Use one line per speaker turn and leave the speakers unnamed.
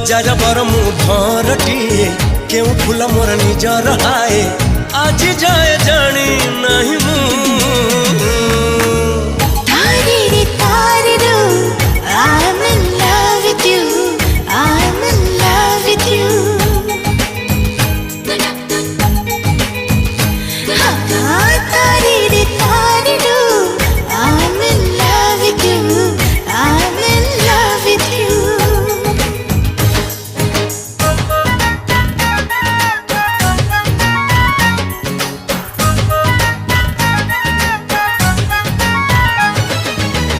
jar बर मु भरटिए केउ फूल मोर निजर आए आज जाए जानी नहीं मु